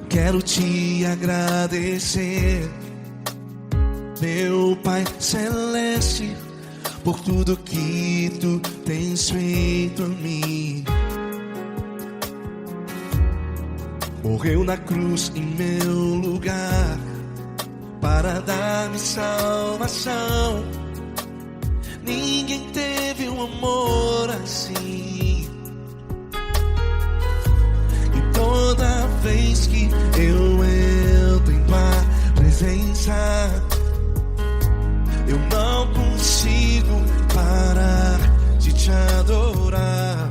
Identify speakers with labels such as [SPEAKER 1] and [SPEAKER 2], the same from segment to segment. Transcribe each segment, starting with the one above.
[SPEAKER 1] quero te agradecer, meu Pai Celeste, por tudo que tu tens feito a mim. Morreu na cruz em meu lugar para dar-me salvação. Ninguém teve um amor assim. E toda vez que eu entro em tua presença, eu não consigo parar de te adorar.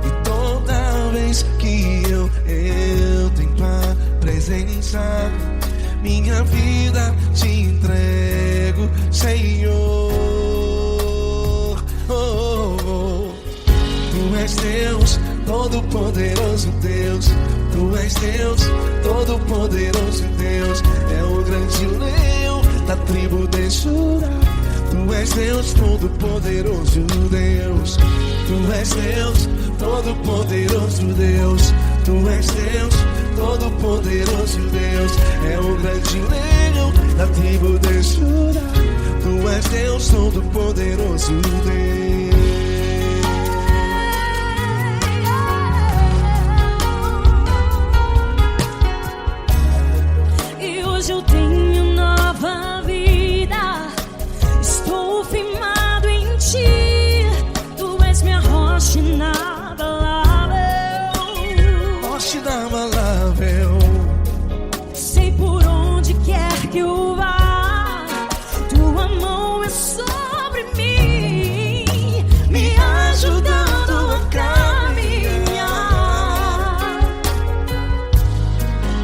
[SPEAKER 1] E toda vez que eu entro em tua presença, minha vida te entrego, Senhor. Oh, oh, oh. Tu és Deus, Todo-Poderoso Deus. Tu és Deus, Todo-Poderoso Deus. É o grande leão da tribo de Judá. Tu és Deus, Todo-Poderoso Deus. Tu és Deus, Todo-Poderoso Deus. Tu és Deus, Todo-Poderoso Deus. É o grande leão da tribo de Judá. Tu és Deus, Todo-Poderoso Deus.
[SPEAKER 2] E hoje eu tenho nova vida, estou firmado em ti. Tu és minha rocha inabalável,
[SPEAKER 1] Rocha inabalável.
[SPEAKER 2] sei por onde quer que eu vá, tua mão é sobre mim, me ajudando a caminhar.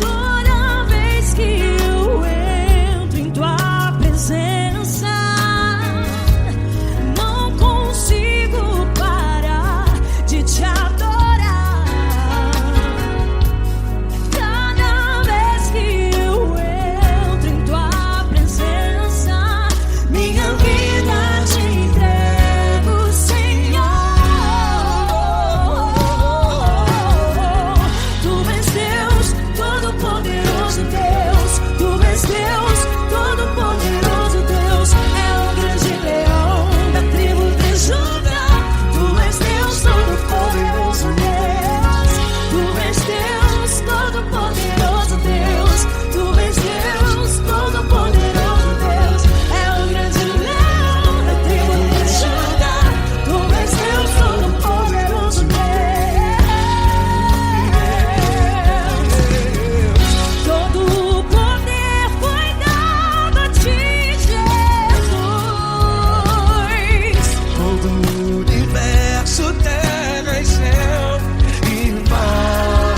[SPEAKER 2] Toda vez que eu entro em tua presença, não consigo parar de te adorar. Cada vez que eu entro em tua presença, minha vida te entrego, Senhor. Tu és Deus, Todo-Poderoso Deus. Tu és Deus, Todo-Poderoso Deus. É o grande leão da tribo de Judá. Tu és Deus, Todo-Poderoso Deus. Tu és Deus, Todo-Poderoso Deus. Tu és Deus, Todo-Poderoso Deus. É o grande leão da tribo de Judá. Tu és Deus, Todo-Poderoso Deus. Todo o poder foi dado a ti, Jesus.
[SPEAKER 1] Todo o universo, terra e céu e mar.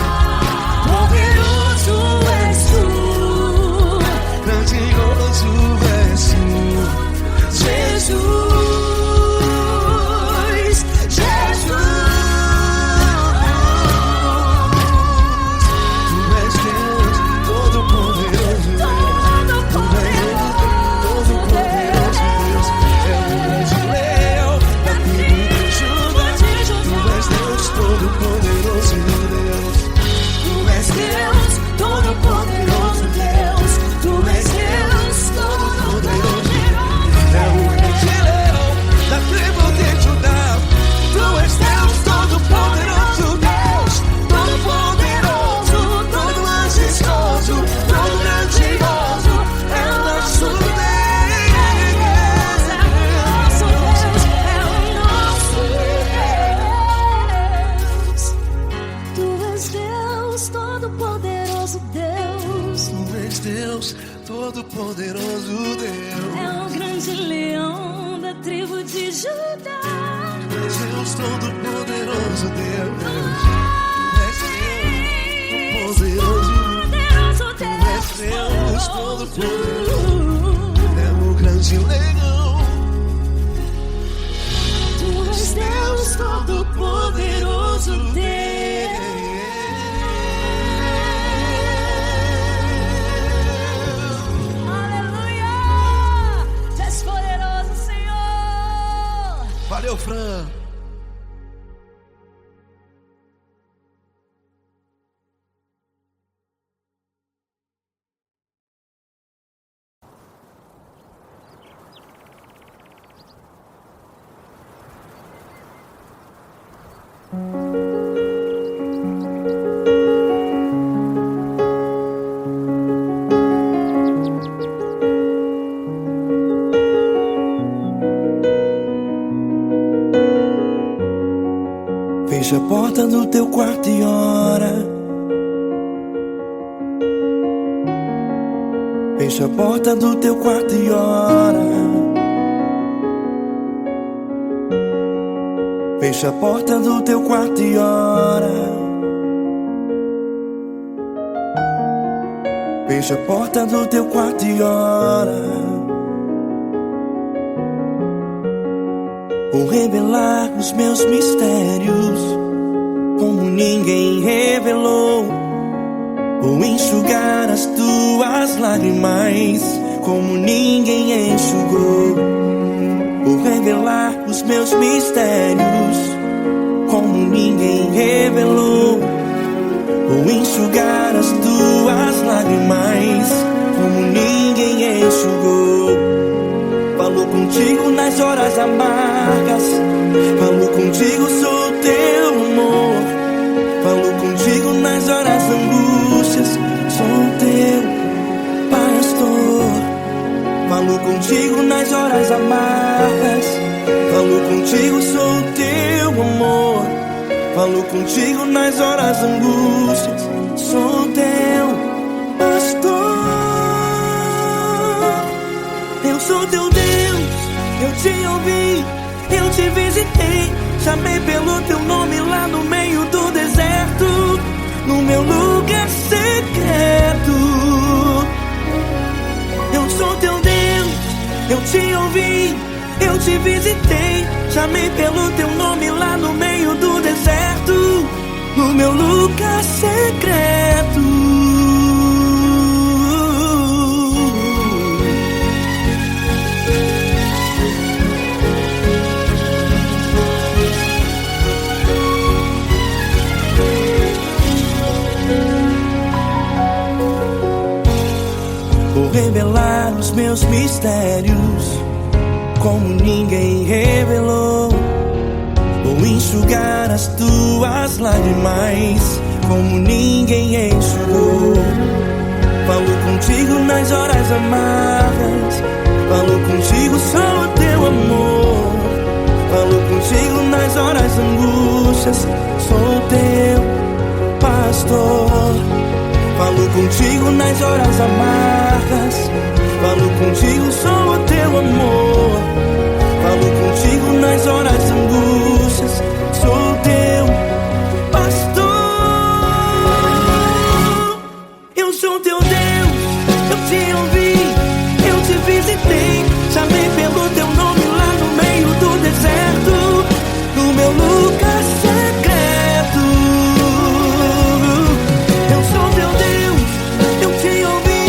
[SPEAKER 2] Poderoso és tu,
[SPEAKER 1] Grandioso és tu,
[SPEAKER 2] Jesus, Jesus.
[SPEAKER 1] Tu és Deus, Todo-Poderoso Deus. Tu és Deus, Todo-Poderoso Deus. É o grande leão da tribo de Judá. Tu és Deus, Todo-Poderoso Deus.
[SPEAKER 2] Tu és Deus, Todo-Poderoso Deus. Tu és Deus, Todo-Poderoso.
[SPEAKER 1] É o grande leão da tribo de Judá. Tu és Deus, Todo-Poderoso Deus. Todo-Poderoso, todo majestoso, todo grandioso. É o nosso Deus.
[SPEAKER 2] É o nosso Deus, é o nosso Deus. Tu és Deus, Todo-Poderoso Deus.
[SPEAKER 1] Tu és Deus, Todo-Poderoso Deus.
[SPEAKER 2] É o grande leão da tribo de Judá.
[SPEAKER 1] Tu és Deus, Todo-Poderoso Deus. Tu és Deus, Todo-Poderoso.
[SPEAKER 2] Poderoso
[SPEAKER 1] Tu és
[SPEAKER 2] Deus,
[SPEAKER 1] Deus, Todo-Poderoso. É o grande leão.
[SPEAKER 2] Tu és Deus, Todo-Poderoso Deus. Aleluia! Tu és poderoso, Senhor.
[SPEAKER 1] Valeu, Fran. porta do teu quarto e ora. Fecha a porta do teu quarto e ora. Fecha a porta do teu quarto e ora. Fecha a porta do teu quarto e ora. Vou revelar os meus mistérios como ninguém revelou. Vou enxugar as tuas lágrimas como ninguém enxugou. Vou revelar os meus mistérios como ninguém revelou. Vou enxugar as tuas lágrimas como ninguém enxugou. Falo contigo nas horas amargas, falo contigo, sou teu amor. Falo contigo nas horas angústias, sou teu pastor. Falo contigo nas horas amargas, falo contigo, sou teu amor. Falo contigo nas horas angústias, sou teu pastor. Eu sou teu Deus, eu te ouvi, eu te visitei. Chamei pelo teu nome lá no meio do deserto, no meu lugar secreto. Eu sou teu Deus, eu te ouvi, eu te visitei. Chamei pelo teu nome lá no meio do deserto, no meu lugar secreto. Vou revelar os meus mistérios como ninguém revelou. Vou enxugar as tuas lágrimas como ninguém enxugou. Falo contigo nas horas amargas, falo contigo, sou teu amor. Falo contigo nas horas angústias, sou teu pastor. Falo contigo nas horas amargas, falo contigo, sou o teu amor. Falo contigo nas horas angústias, sou teu pastor. Eu sou teu Deus, eu te ouvi, eu te visitei. Chamei pelo teu nome lá no meio do deserto, no meu lugar secreto. Eu sou teu Deus, eu te ouvi,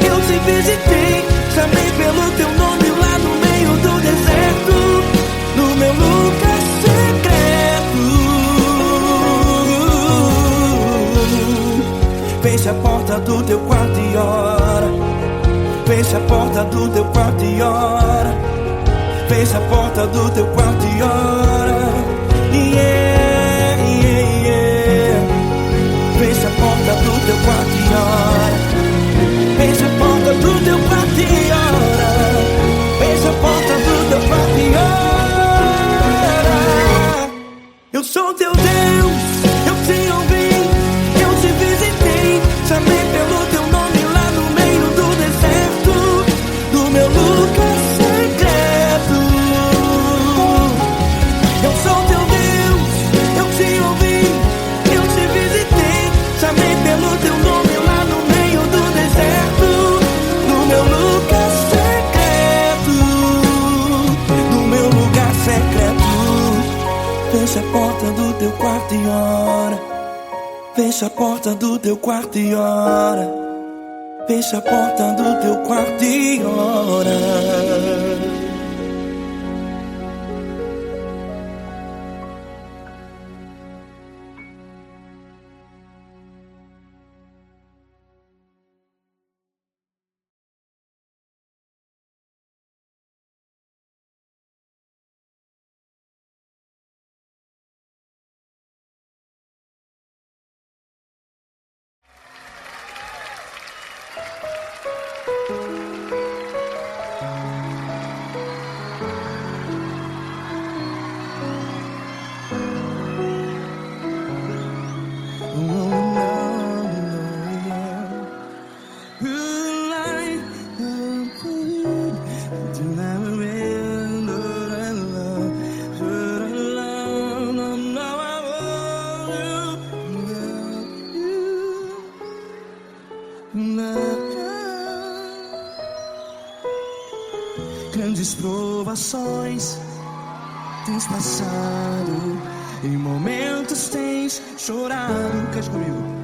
[SPEAKER 1] eu te visitei. Chamei pelo teu nome lá no meio do deserto, no meu lugar secreto. Fecha a porta do teu quarto e ora. Fecha a porta do teu quarto e ora. Fecha a porta do teu quarto e ora. Yeah, yeah, yeah. Fecha a porta do teu quarto e ora. Fecha a porta do teu quarto e ora. Fecha a porta do teu quarto e ora. Eu sou teu Deus, eu te ouvi, eu te visitei. Chamei pelo teu nome lá no meio do deserto, no meu lugar secreto. Eu sou teu Deus, eu te ouvi, eu te visitei. Chamei pelo teu nome lá no meio do deserto, no meu lugar secreto, no meu lugar secreto. Fecha a porta do teu quarto e ora. Fecha a porta do teu quarto e ora. Fecha a porta do teu quarto e ora. Grandes provações tens passado, em momentos tens chorado. Cante comigo.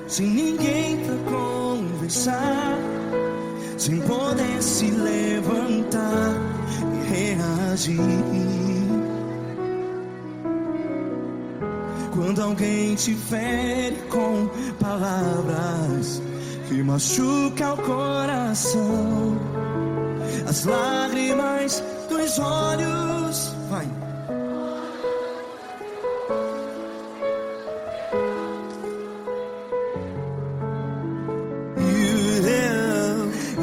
[SPEAKER 1] Sem ninguém pra conversar, sem poder se levantar e reagir. Quando alguém te fere com palavras que machuca o coração, as lágrimas dos olhos, vai.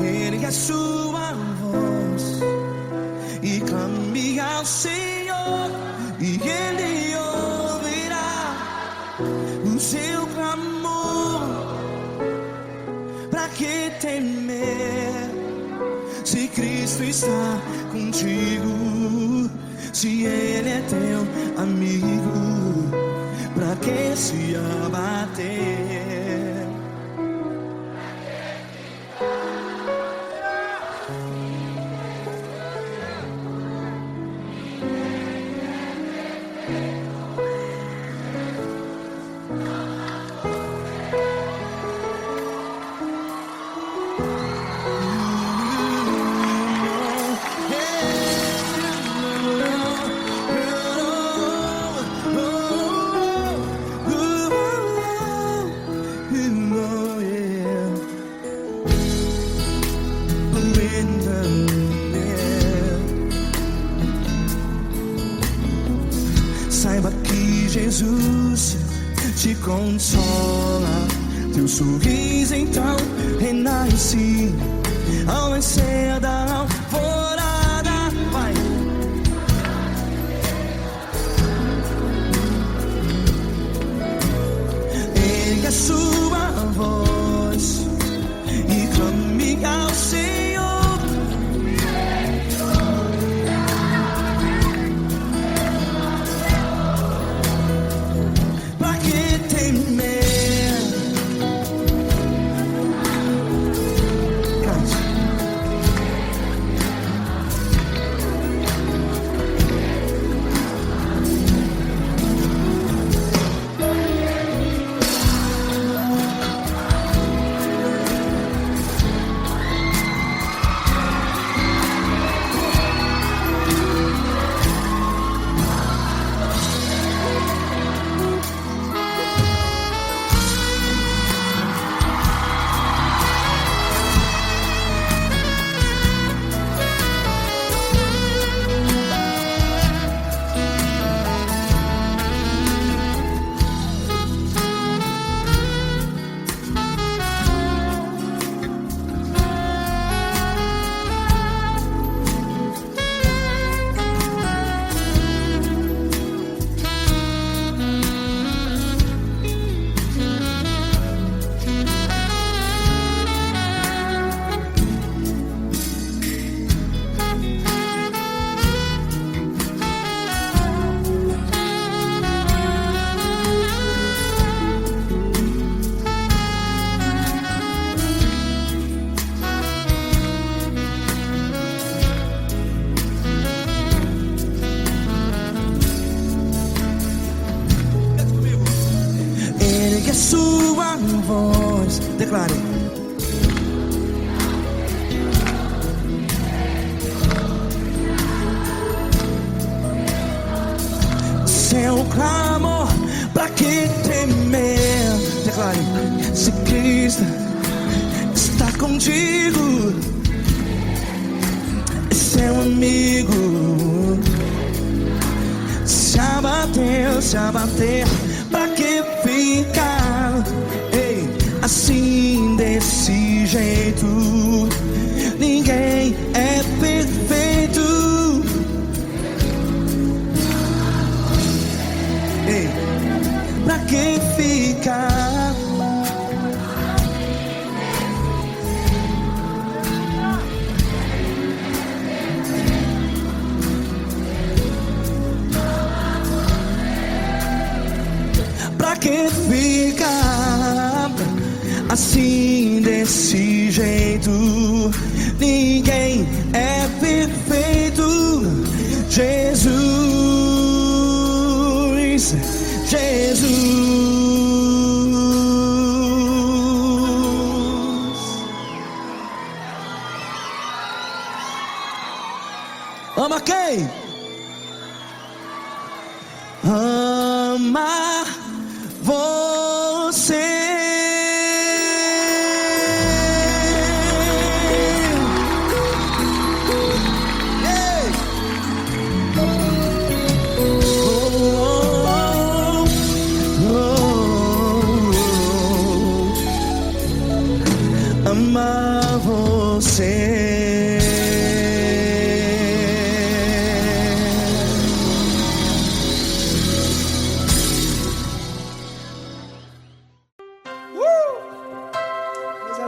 [SPEAKER 1] Ergue a sua voz e clame ao Senhor, e Ele ouvirá o seu clamor. Pra que temer, se Cristo está contigo? Se Ele é teu amigo, pra que se abater? Saiba que Jesus te consola, teu sorriso então renasce ao nascer da alvorada. Vai. Ergue a sua voz e clame ao Senhor. Ergue a sua voz, declare. Seu clamor, pra que temer? Declare. Se Cristo está contigo, é seu amigo. Se abater, pra que ficar, ei, assim desse jeito? Ninguém é perfeito. Ei, pra que ficar? Pra que ficar assim desse jeito? Ninguém é perfeito. Jesus, Jesus. Ama quem? Ama você. Ei. Ama você.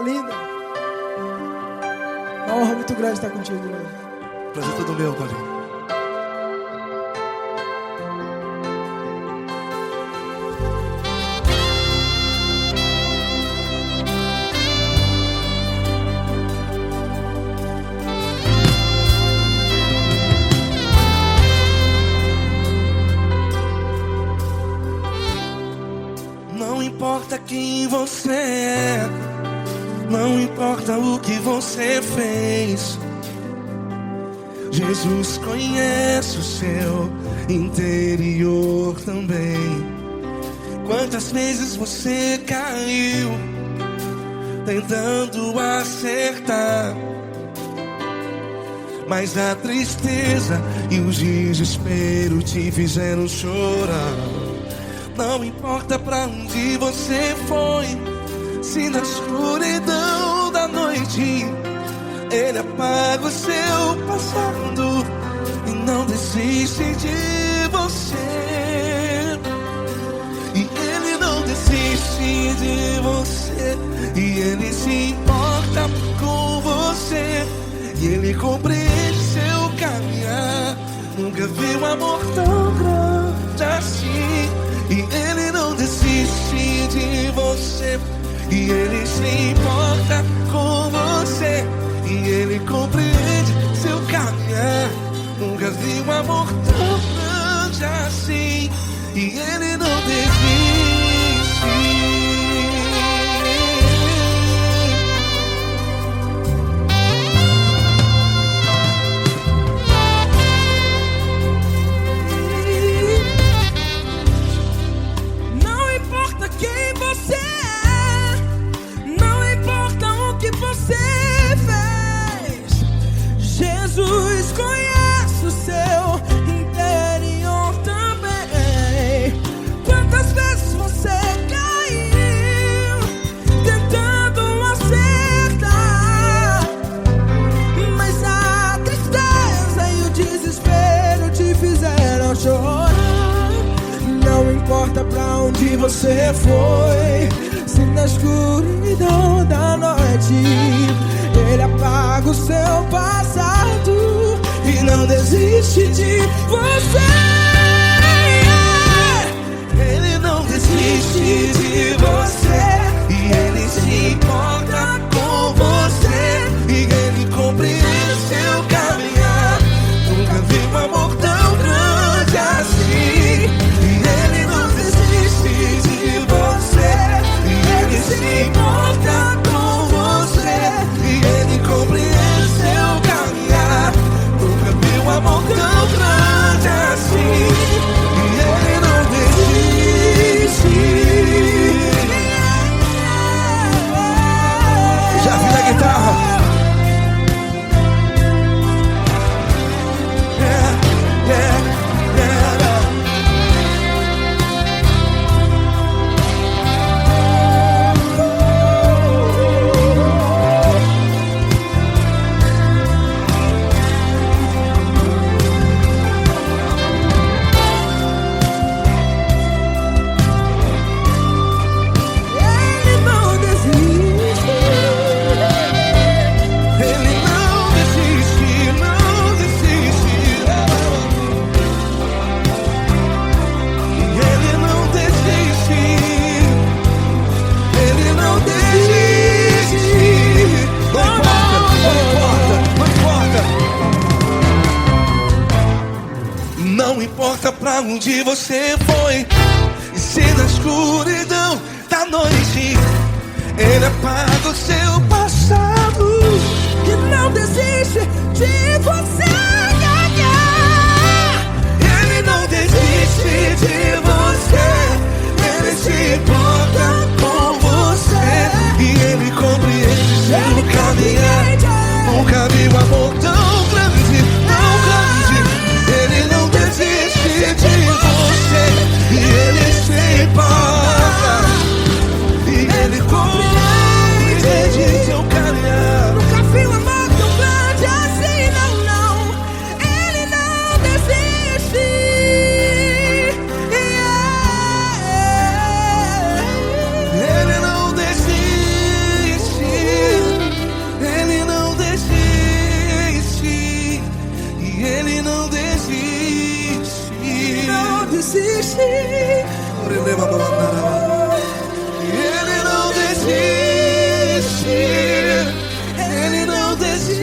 [SPEAKER 3] Linda. Uma honra muito grande estar contigo hoje.
[SPEAKER 1] Prazer todo meu, Paulinho. Não importa quem você é, não importa o que você fez, Jesus conhece o seu interior também. Quantas vezes você caiu tentando acertar, mas a tristeza e o desespero te fizeram chorar. Não importa pra onde você foi, se na escuridão da noite Ele apaga o seu passado e não desiste de você. E Ele não desiste de você, e Ele se importa com você, e Ele compreende seu caminhar. Nunca vi um amor tão grande assim. E Ele não desiste de você, e Ele se importa com você, e Ele compreende seu caminhar. Nunca vi um amor tão grande assim. E Ele não desiste.
[SPEAKER 3] Jesus conhece o seu interior também. Quantas vezes você caiu tentando acertar, mas a tristeza e o desespero te fizeram chorar. Não importa pra onde você foi, se na escuridão da noite Ele apaga o seu passado e não desiste de você.
[SPEAKER 1] Ele não desiste de você, e Ele se importa com você, e Ele compreende seu caminhar. Nunca vi um amor tão grande assim. E Ele não desiste de você, e Ele se importa com você, e Ele compreende seu caminhar. Nunca vi um amor tão grande assim. onde você foi. E se na escuridão da noite Ele apaga o seu passado
[SPEAKER 3] E não desiste de você.
[SPEAKER 1] Ele não desiste de você. Ele se importa com você. E Ele compreende seu caminhar. Nunca vi um amor tão grande, tão grande. Ele não desiste de você. E Ele se importa. E Ele compreende seu caminhar.
[SPEAKER 3] Nunca vi um amor tão grande assim, não, não. Ele não desiste.
[SPEAKER 1] Ele não desiste. Ele não desiste. E Ele não desiste.
[SPEAKER 3] Não desiste.
[SPEAKER 1] Ele não desiste. Ele não desiste.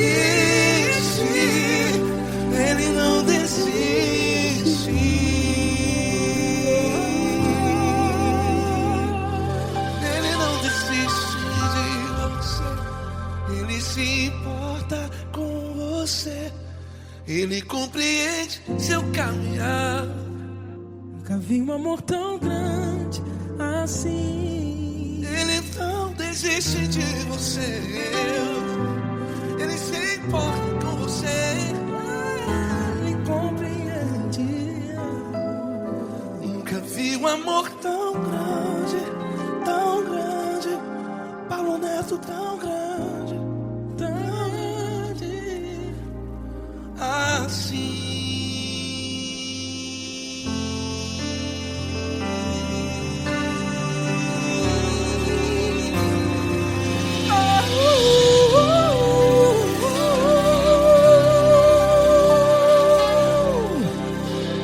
[SPEAKER 1] Ele não desiste. Ele não desiste de você. Ele se importa com você. Ele compreende seu caminhar.
[SPEAKER 3] Nunca vi um amor tão grande assim.
[SPEAKER 1] Ele não desiste de você. Ele se importa com você.
[SPEAKER 3] Ele compreende.
[SPEAKER 1] Nunca vi um amor tão grande, tão grande. Paulo Neto tão grande, tão grande assim.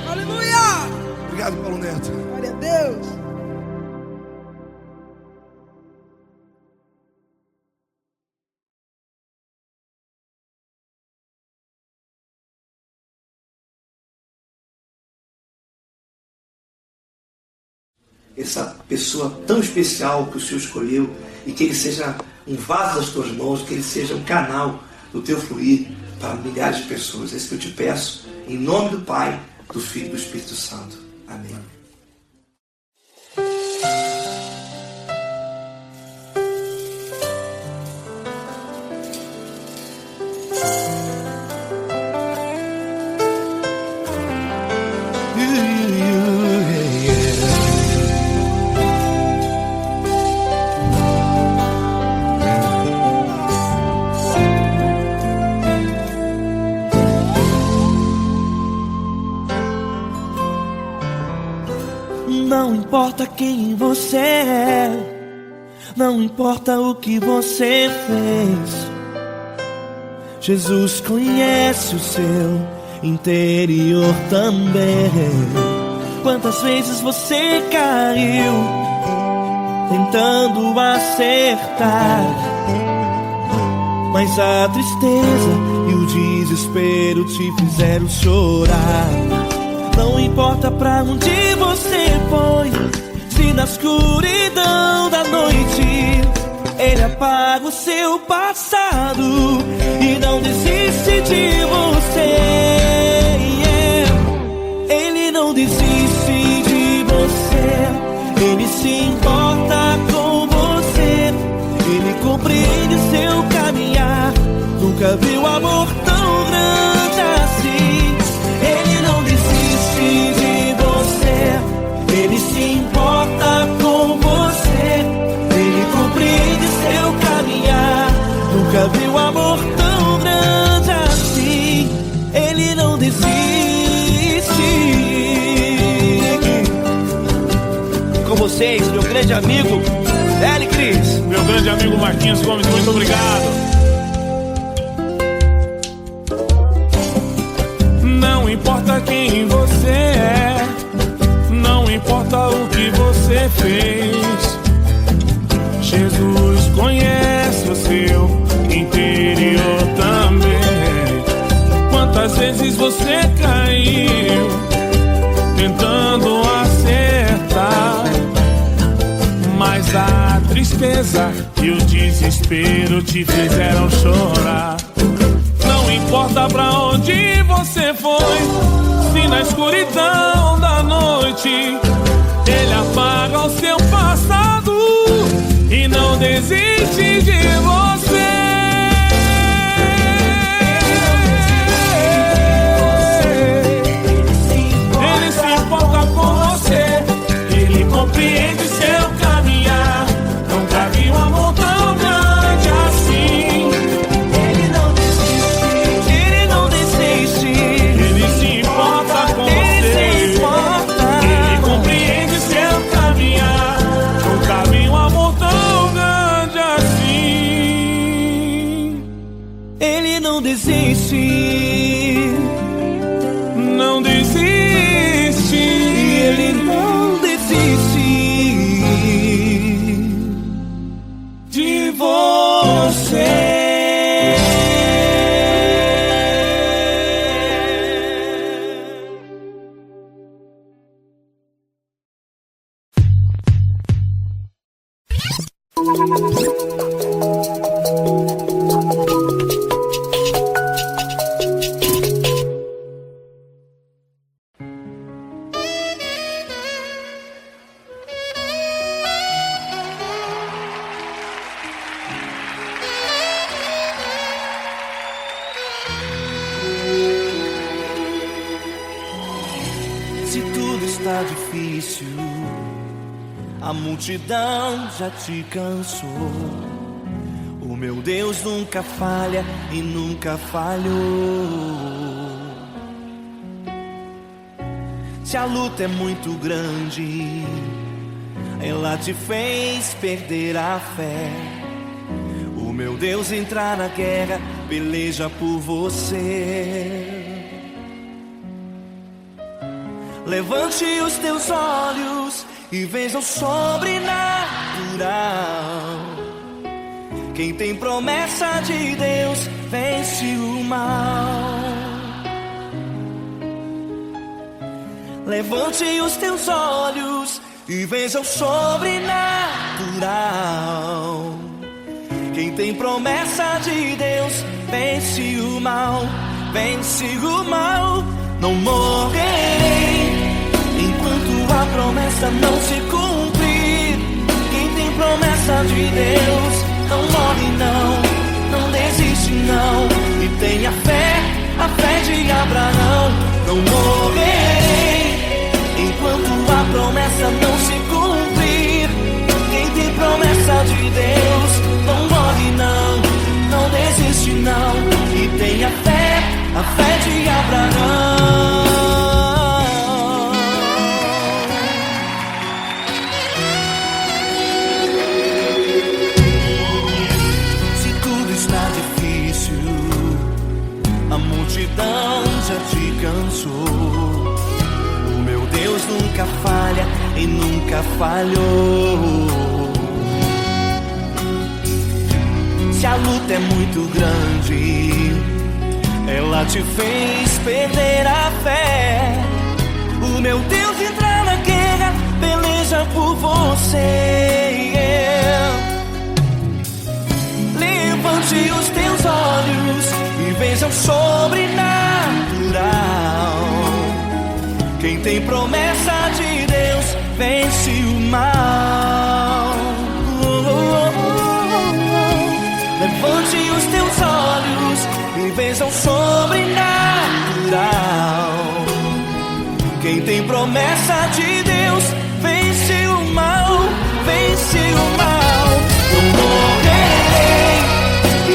[SPEAKER 3] Aleluia!
[SPEAKER 1] Obrigado, Paulo Neto.
[SPEAKER 3] Glória a Deus.
[SPEAKER 4] Essa pessoa tão especial que o Senhor escolheu, e que ele seja um vaso das tuas mãos, que ele seja um canal do teu fluir para milhares de pessoas. É isso que eu te peço, em nome do Pai, do Filho e do Espírito Santo. Amém.
[SPEAKER 1] Não importa quem você é, não importa o que você fez, Jesus conhece o seu interior também. Quantas vezes você caiu tentando acertar, mas a tristeza e o desespero te fizeram chorar. Não importa pra onde você foi, se na escuridão da noite Ele apaga o seu passado e não desiste de você. Ele não desiste de você. Ele se importa com você. Ele compreende seu caminhar. Nunca viu amor tão grande assim. Ele não desiste de você. Ele se importa com você. Ele compreende seu caminhar. Nunca viu amor tão grande assim. Ele não desiste. Com vocês, meu grande amigo L. Cris.
[SPEAKER 5] Meu grande amigo Marquinhos Gomes, muito obrigado. Não importa quem você é, não importa o que você fez, Jesus conhece o seu interior também. Quantas vezes você caiu tentando tristeza e o desespero te fizeram chorar. Não importa pra onde você foi, se na escuridão da noite ele apaga o seu passado e não desiste de você. Ele se importa com você, ele compreende seu caminhar. Nunca vi um amor tão grande assim.
[SPEAKER 1] Ele não desiste, ele não desiste.
[SPEAKER 5] Ele se importa com você, ele compreende seu caminhar. Nunca vi um amor tão grande assim.
[SPEAKER 1] Ele não desiste,
[SPEAKER 5] não desiste.
[SPEAKER 1] ele não desiste
[SPEAKER 5] De você.
[SPEAKER 1] Se tudo está difícil, a multidão já te cansou. O meu Deus nunca falha e nunca falhou. Se a luta é muito grande, ela te fez perder a fé. O meu Deus entrar na guerra, peleja por você. Levante os teus olhos e veja o sobrenatural. Quem tem promessa de Deus vence o mal. Levante os teus olhos e veja o sobrenatural. Quem tem promessa de Deus vence o mal. Vence o mal. Não morrerei enquanto a promessa não se cumprir. Quem tem promessa de Deus não morre não, não desiste não. E tenha fé, a fé de Abraão. Não morrerei enquanto a promessa não se cumprir. Quem tem promessa de Deus não morre não, não desiste não. E tenha fé, a fé de Abraão. A multidão já te cansou. O meu Deus nunca falha e nunca falhou. Se a luta é muito grande, ela te fez perder a fé. O meu Deus entra na guerra, peleja por você. Levante os teus olhos e veja o sobrenatural. Quem tem promessa de Deus vence o mal. Levante os teus olhos e veja o sobrenatural. Quem tem promessa de Deus vence o mal. Vence o mal. Não morrerei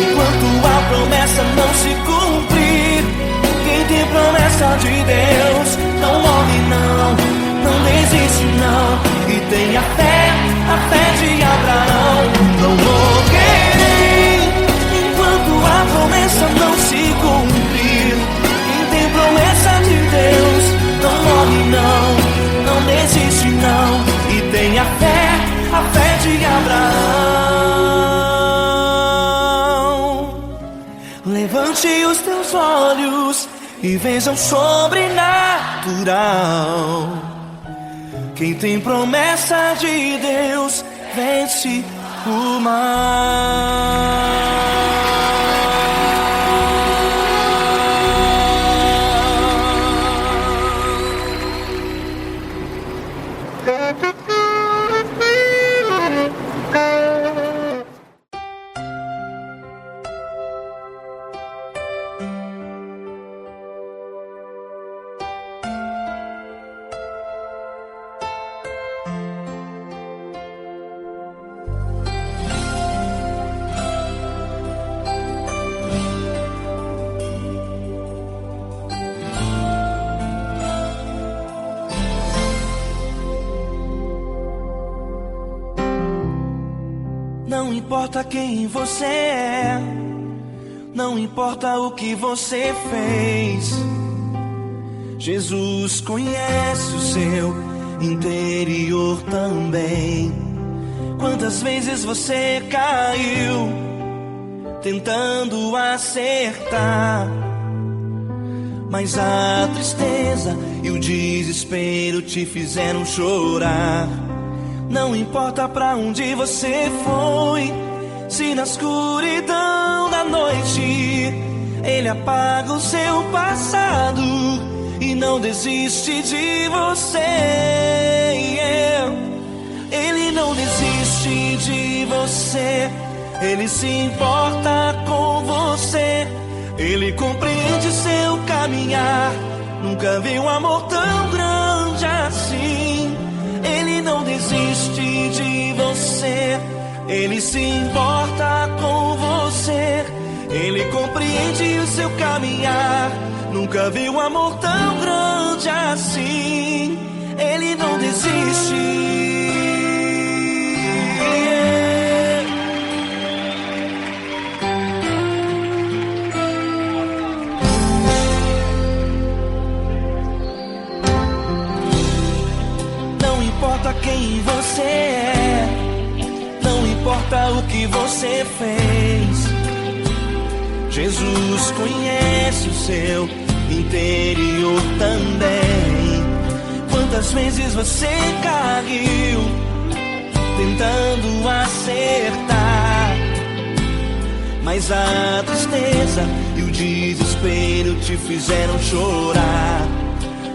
[SPEAKER 1] enquanto a promessa não se cumprir. Quem tem promessa de Deus não morre não, não desiste não. E tenha fé, a fé de Abraão. Não morrerei enquanto a promessa não se cumprir. Quem tem promessa de Deus não morre não, não desiste não. E tenha fé, a fé de Abraão. Levante os teus olhos e veja o sobrenatural. Quem tem promessa de Deus vence o mar. Não importa quem você é, não importa o que você fez, Jesus conhece o seu interior também. Quantas vezes você caiu tentando acertar, mas a tristeza e o desespero te fizeram chorar. Não importa pra onde você foi, se na escuridão da noite Ele apaga o seu passado e não desiste de você. Ele não desiste de você, Ele se importa com você, Ele compreende seu caminhar. Nunca vi um amor tão grande assim. Ele não desiste de você, Ele se importa com você, Ele compreende o seu caminhar. Nunca vi um amor tão grande assim. Ele não desiste. Não importa quem você é, não importa o que você fez, Jesus conhece o seu interior também. Quantas vezes você caiu tentando acertar, mas a tristeza e o desespero te fizeram chorar.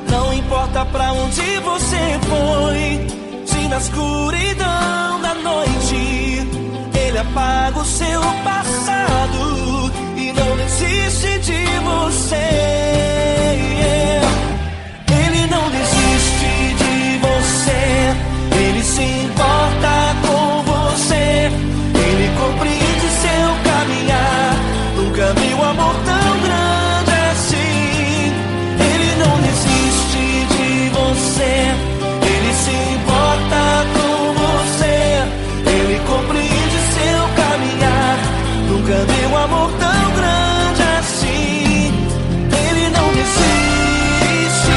[SPEAKER 1] Não importa pra onde você foi, se na escuridão da noite Ele apaga o seu passado e não desiste de você. Ele não desiste de você, Ele se importa com você, Ele compreende seu caminhar. Nunca vi um amor tão grande assim. Ele não desiste de você, Ele se importa com você, Ele compreende seu caminhar. Nunca vi um amor tão grande assim. Ele não desiste.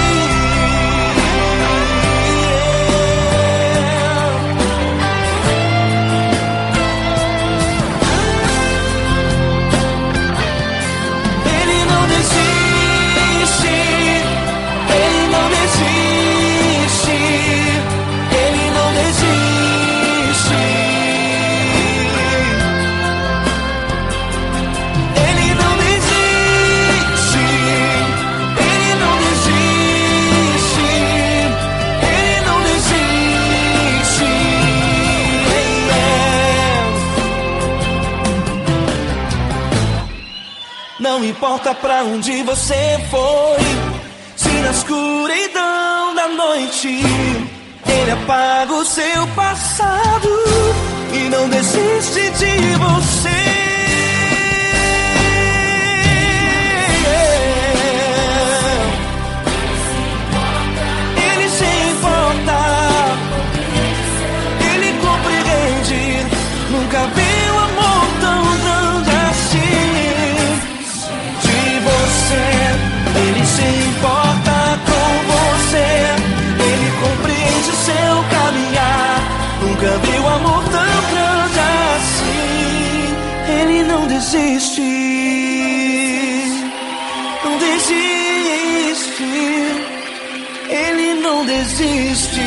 [SPEAKER 1] Ele não desiste. Ele não desiste. Ele não desiste. Ele não desiste. Ele não desiste. Ele não desiste. Não importa pra onde você foi, se na escuridão da noite Ele apaga o seu passado e não desiste de você. Ele se importa, Ele compreende. Nunca vi um amor tão grande assim. De você, Ele se importa com você, Ele compreende o seu caminhar. Nunca vi um amor tão grande assim. Ele não desiste, não desiste. Ele não desiste.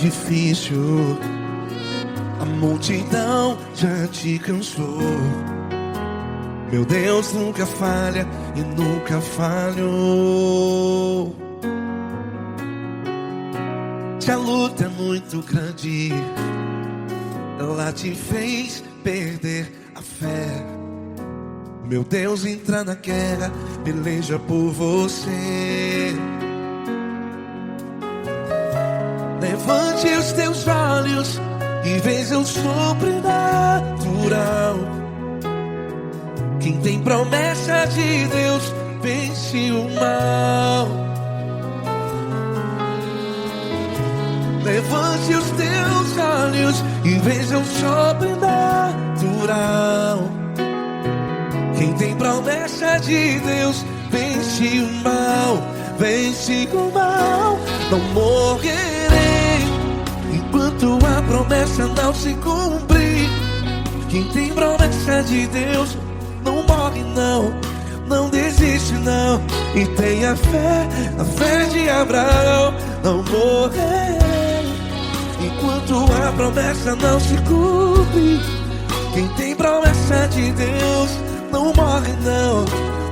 [SPEAKER 1] difícil, a multidão já te cansou. Meu Deus nunca falha e nunca falhou. Se a luta é muito grande, ela te fez perder a fé. Meu Deus entra na guerra, peleja por você. Levante os teus olhos e veja o sobrenatural. Quem tem promessa de Deus vence o mal. Levante os teus olhos e veja o sobrenatural. Quem tem promessa de Deus vence o mal. Vence o mal. Não morrerei enquanto a promessa não se cumprir. Quem tem promessa de Deus não morre não, não desiste não. E tenha fé, a fé de Abraão. Não morrerei enquanto a promessa não se cumpre. Quem tem promessa de Deus não morre não,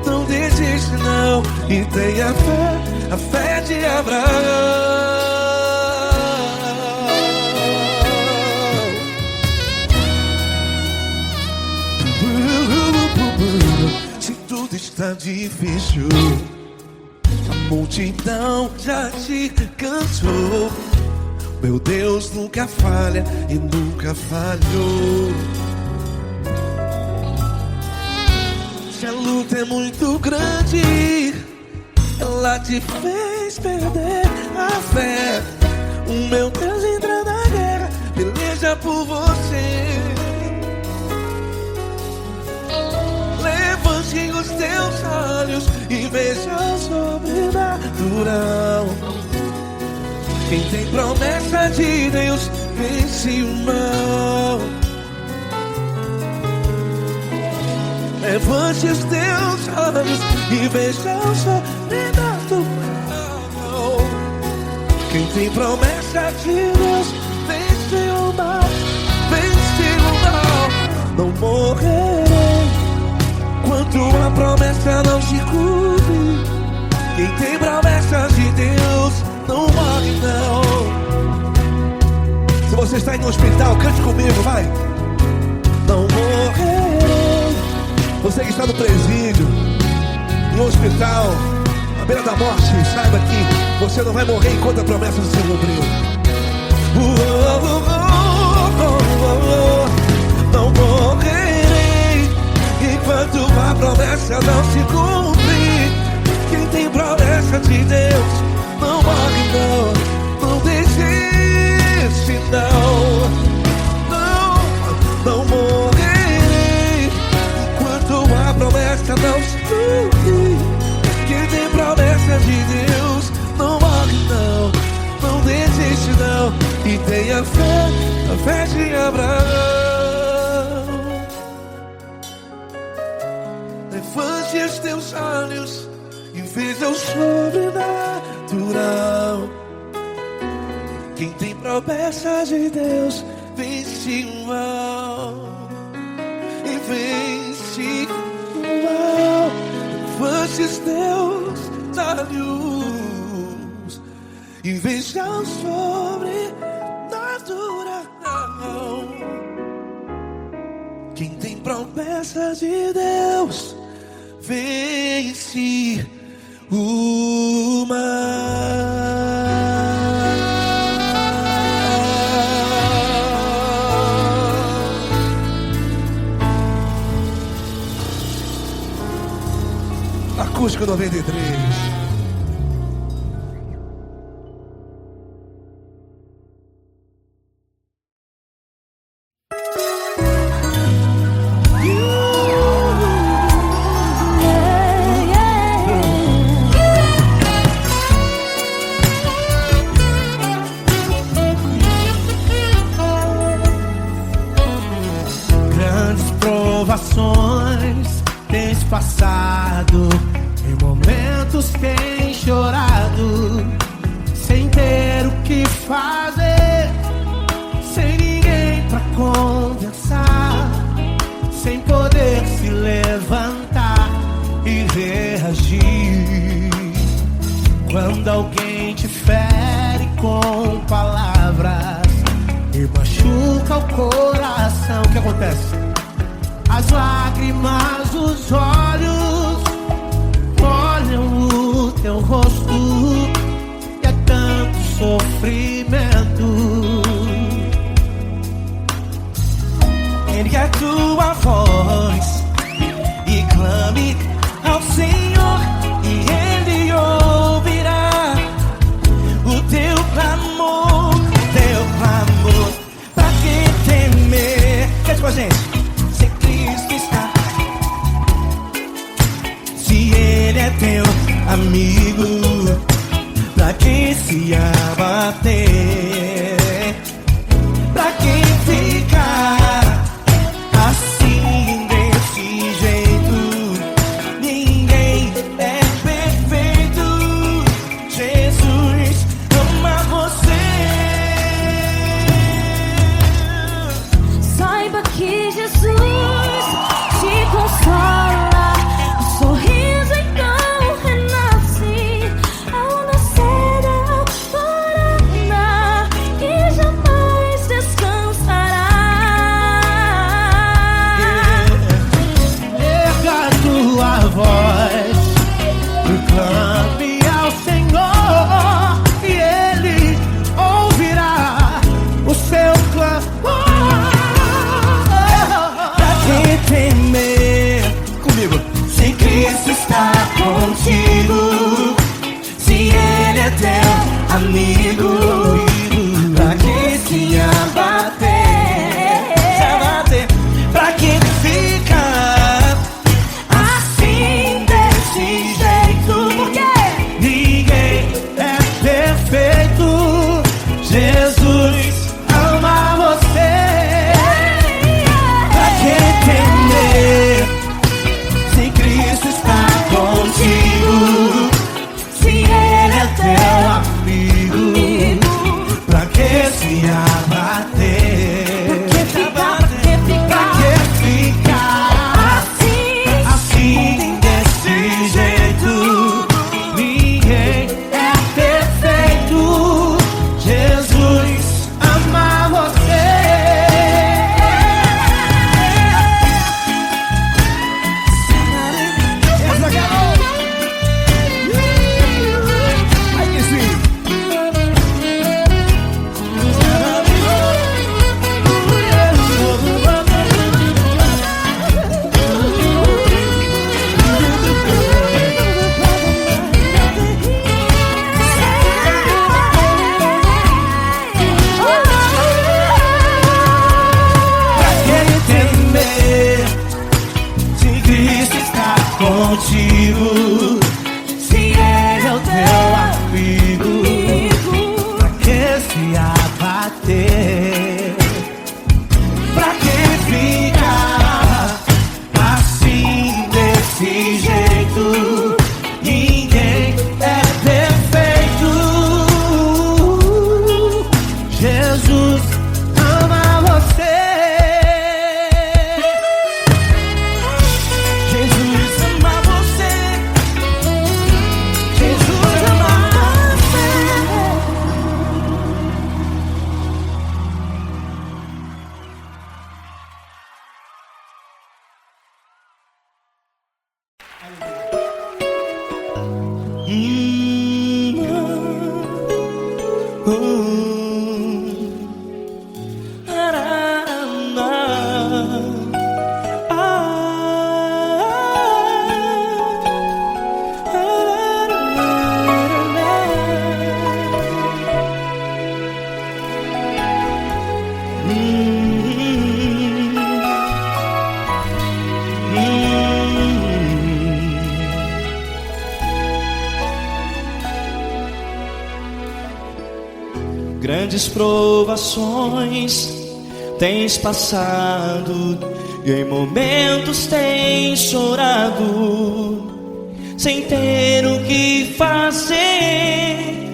[SPEAKER 1] não desiste não. E tenha fé, a fé de Abraão. Se tudo está difícil, a multidão já te cansou. Meu Deus nunca falha e nunca falhou. Se a luta é muito grande, ela te fez perder a fé. O meu Deus entra na guerra, peleja por você. Levante os teus olhos e veja o sobrenatural. Quem tem promessa de Deus vence o mal. Levante os teus olhos e veja o sobrenatural. Quem tem promessa de Deus vence o mal. Vence o mal. Não morrerei enquanto a promessa não se cumpre. Quem tem promessa de Deus não morre não. Se você está em um hospital, cante comigo, vai. Não morrerei. Você que está no presídio, em um hospital, à beira da morte, saiba que você não vai morrer enquanto a promessa não se cumpriu. Não morrerei enquanto a promessa não se cumprir. Quem tem promessa de Deus não morre não, não desiste não. Não morrerei enquanto a promessa não se cumprir. Quem tem promessa de Deus não morre não, não desiste não. E tenha fé, a fé de Abraão. Levante os teus olhos e veja o sobrenatural. Quem tem promessa de Deus vence o mal. E vence o mal. Levante os teus olhos e veja o sobrenatural. Quem tem promessa de Deus vence o mal. Acústico 93.
[SPEAKER 6] Tens passado, em momentos tens chorado, sem
[SPEAKER 1] ter o que fazer, sem ninguém pra conversar, sem poder se levantar e reagir. Quando alguém te fere com palavras e machuca o coração, o que acontece? As lágrimas dos olhos molham o teu rosto e é tanto sofrimento. Ergue a tua voz e clame ao Senhor e Ele ouvirá o teu clamor, pra que temer? Cante com a gente. Se Cristo está, se Ele é teu amigo, pra que se abater? Pra que ficar assim desse jeito? Ninguém é perfeito. Jesus ama você.
[SPEAKER 2] Saiba que Jesus te consola. O sorriso então renasce ao nascer da alvorada e jamais descansará.
[SPEAKER 1] Erga a tua voz e clame ao Senhor e Ele ouvirá o seu clamor. Pra que temer? Comigo. Se Cristo está contigo, se Ele é teu amigo, pra que se abater? Pra que ficar assim desse jeito? Porque ninguém é perfeito. Jesus ama você. Pra que temer? Se Cristo está contigo, se Ele é teu amigo, pra que se abater? Pra que ficar assim desse jeito? Ninguém é perfeito. Jesus ama você. Essa garota. Ai, que sim. Pra que temer? Se Cristo está contigo, se Ele é o teu amigo, pra que se abater? Pra que ficar assim desse jeito? Ninguém é perfeito. Jesus ama você. Jesus ama você. Jesus ama você. Grandes provações tens passado e em momentos tens chorado, sem ter o que fazer,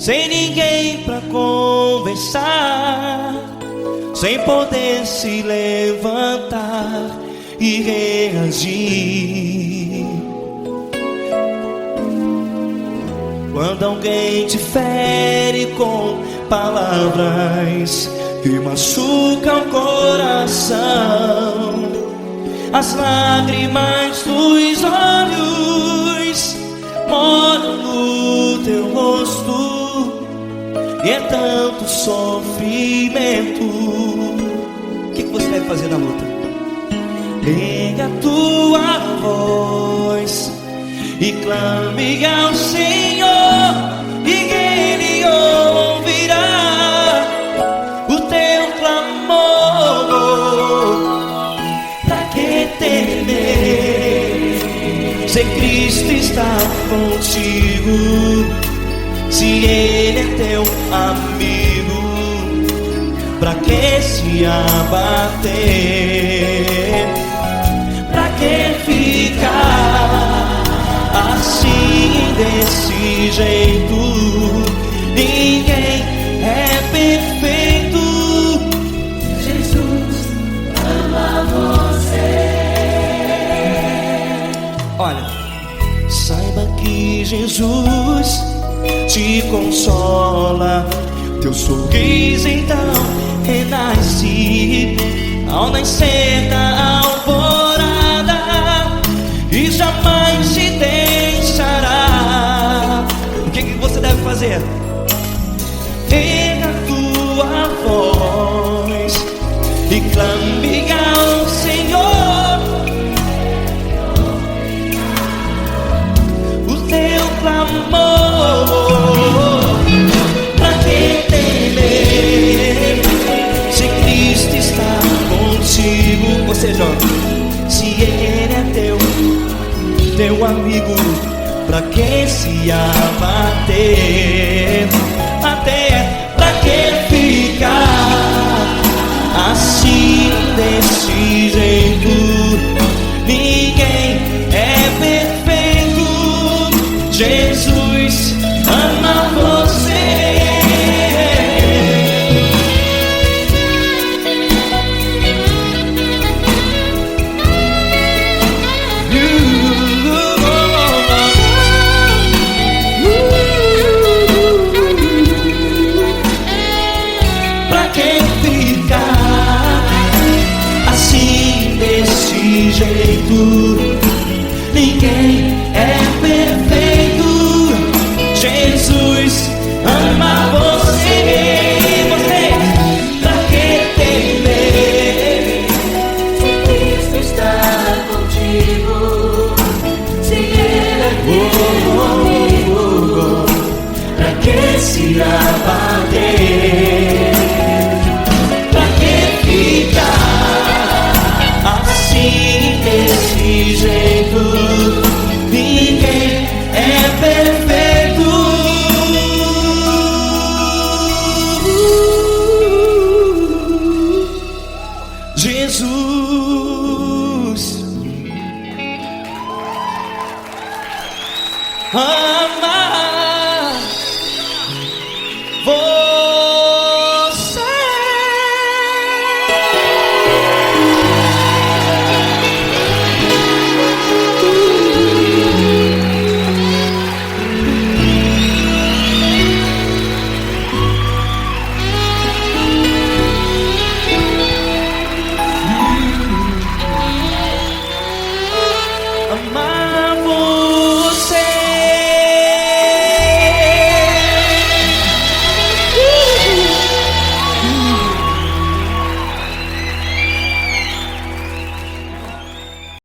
[SPEAKER 6] sem ninguém pra conversar, sem poder se levantar e reagir. Quando alguém te fere com palavras que machucam o coração, as lágrimas dos olhos moram no teu rosto, e é tanto sofrimento. O que você deve fazer na luta? Erga a tua voz e clame ao Senhor, e Ele ouvirá o teu clamor. Pra que temer, se Cristo está contigo, se Ele é teu amigo? Pra que se abater? Pra que ficar assim, desse jeito? Ninguém é perfeito.
[SPEAKER 2] Jesus ama você.
[SPEAKER 6] Olha, saiba que Jesus te consola, teu sorriso então renasce ao nascer da alvorada, e jamais te deixará. O que você deve fazer? Erga a tua voz e clame ao Senhor, o teu clamor. Pra que temer, se Cristo está contigo? Ou seja, se Ele é teu amigo, pra que se abater? Até pra que ficar assim, desse jeito? Ninguém é perfeito. Jesus ama você. Pra que ficar assim, desse jeito? Ninguém é perfeito. Jesus ama você. Pra que temer,
[SPEAKER 2] Se Cristo está contigo, se Ele é teu amigo,
[SPEAKER 6] pra que se abater? Pra que ficar assim, desse jeito? Ninguém é perfeito. Jesus ama